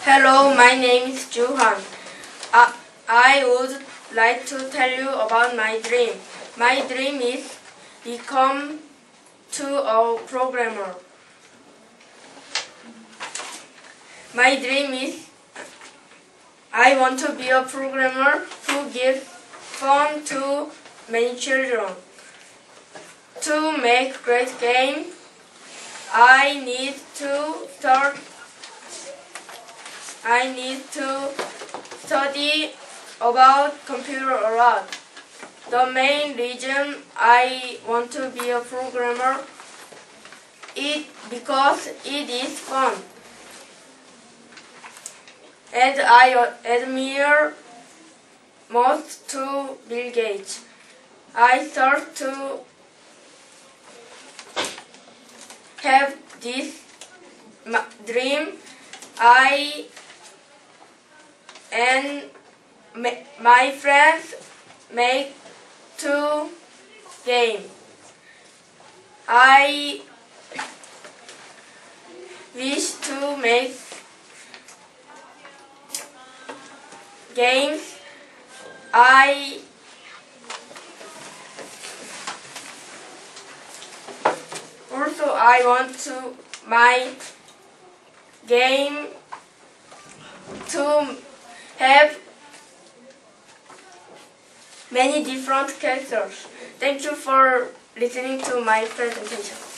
Hello, my name is Juhan. I would like to tell you about my dream. My dream is become a programmer. My dream is I want to be a programmer who gives fun to many children. To make great game, I need to study about computer a lot. The main reason I want to be a programmer is because it is fun. And I admire most to Bill Gates. I start to have this dream. I and my friends make 2 games. I wish to make games. I want to my game to have many different characters. Thank you for listening to my presentation.